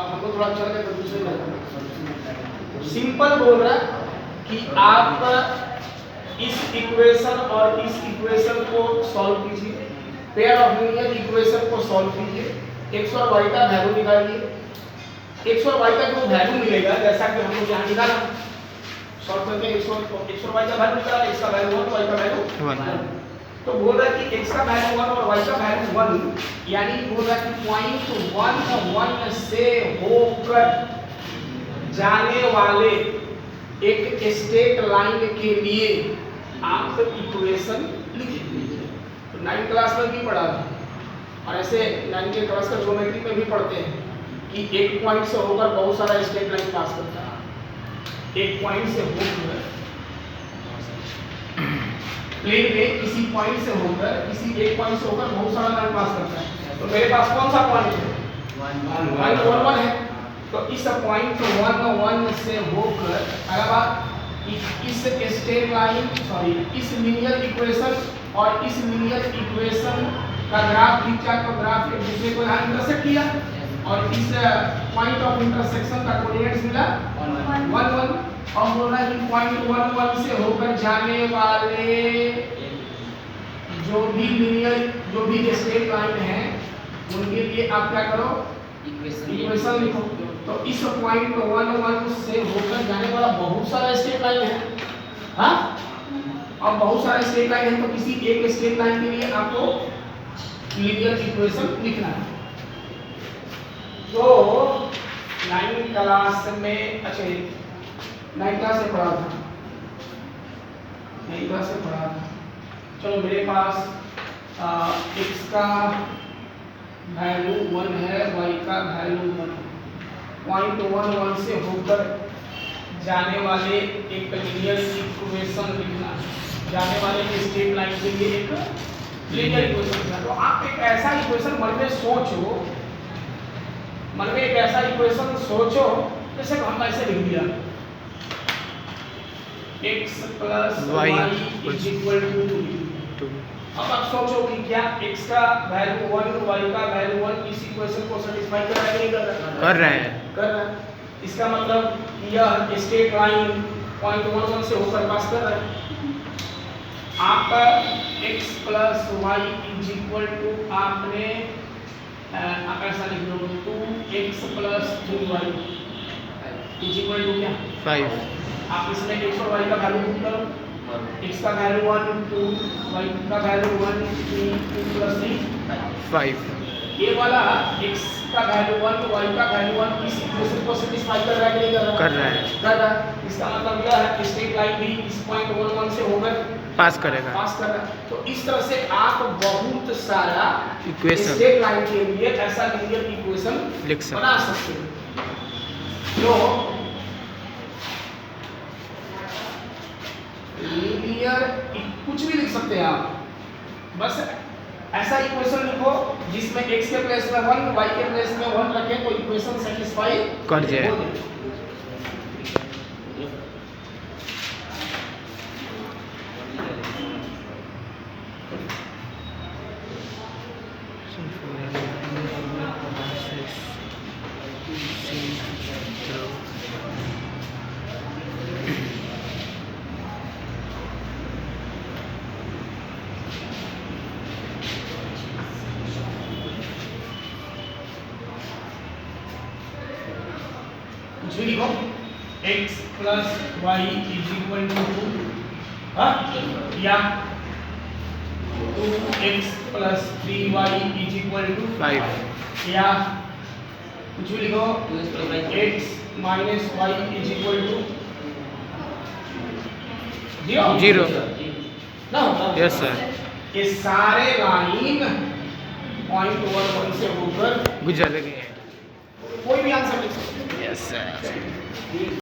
हमको थोड़ा अच्छा लगे तो दूसरे में सिंपल बोल रहा कि आप इस इक्वेशन और इस इक्वेशन को सॉल्व कीजिए, पेयर ऑफ लीनियर इक्वेशन को सॉल्व कीजिए, x और y का वैल्यू निकालिए। x और y का जो वैल्यू मिलेगा जैसा कि हमको यहाँ निकाला सॉल्व करके x और y का वैल्यू निकाला, x का वैल्यू 1 y का वैल्यू 1। तो बोल रहा है कि x का वैल्यू 1 और y का वैल्यू 1, यानी बोल रहा है कि पॉइंट 1 से होकर जाने वाले एक स्ट्रेट लाइन के लिए आप इक्वेशन लिखिए। तो 9th क्लास में भी पढ़ा था और ऐसे 9th क्लास का ज्योमेट्री में भी पढ़ते हैं कि एक पॉइंट से होकर बहुत सारा स्ट्रेट लाइन पास करता है। एक पॉइंट से होकर प्लेन में किसी पॉइंट से होकर किसी एक पॉइंट से होकर बहुत सारा लाइन पास करता है। तो मेरे पास कौन सा पॉइंट है? 1 है। तो इस पॉइंट 1 से होकर अगर आप इस स्ट्रेट लाइन इस लीनियर इक्वेशन और इस लीनियर इक्वेशन का ग्राफ खींचा तो ग्राफ एक दूसरे को यहाँ इंटरसेक्ट किया और इस पॉइंट ऑफ इंटरसेक्शन का कोऑर्डिनेट्स मिला 1 और बोला कि पॉइंट 1 से होकर जाने वाले जो भी स्ट्रेट लाइन है उनके लिए आप क्या करो, इक्वेशन लिखो। तो इस पॉइंट 1 से होकर जाने वाला बहुत सारा स्ट्रेट लाइन है, हाँ, अब बहुत सारे स्ट्रेट लाइन है तो किसी एक स्ट्रेट लाइन के लिए आपको लीनियर इक्वेशन लिखना है। तो 9th क्लास में 9th क्लास से पढ़ा था, 9th क्लास से पढ़ा था। चलो मेरे पास x का वैल्यू 1 है, y का वैल्यू 1 है। पॉइंट 1 से होकर जाने वाले एक लीनियर इक्वेशन लिखना, जाने वाले स्ट्रेट लाइन के लिए एक लीनियर इक्वेशन लिखना। तो आप एक ऐसा इक्वेशन मन में सोचो, मन में एक ऐसा इक्वेशन सोचो जैसे हम ऐसे लिख दिया x + y = 2। अब आप सोचो कि क्या x का वैल्यू 1 y का वैल्यू 1 इस इक्वेशन को सेटिस्फाई कर रहा है कि नहीं कर रहा? कर रहा है। कर रहा है। इसका मतलब यह स्ट्रेट लाइन पॉइंट 1 से होकर पास कर रहा है। आपका x + y = आपने आप ऐसा लिख लो 2x + 3y = क्या? 5। आप इसमें x और y का वैल्यू पुट करो, x का वैल्यू 1 2 y का वैल्यू 1 3 2 + 3 5। ये वाला x का वैल्यू 1 y का वैल्यू 1 इस इक्वेशन को सेटिस्फाई कर रहा है कि नहीं कर रहा? कर रहा है। कर रहा है। इसका मतलब यह है कि स्ट्रेट लाइन भी इस पॉइंट 1 से होकर पास करेगा, पास कर रहा है। तो इस तरह से आप बहुत सारा इक्वेशन स्ट्रेट लाइन के लिए ऐसा लीनियर इक्वेशन लिख सकते बना सकते हैं। जो लीनियर कुछ भी लिख सकते हैं आप, बस ऐसा इक्वेशन लिखो जिसमें x के प्लेस में 1 y के प्लेस में 1 रखें तो इक्वेशन सेटिस्फाई कर जाए। कुछ भी लिखो x + y = 2, हाँ, या 2x + 3y = 5, या कुछ भी लिखो x - y = 0 ना। Yes sir. ये सारे लाइन पॉइंट 1 से होकर गुजर गए हैं। कोई भी आंसर लिख सकते हैं। Yes sir.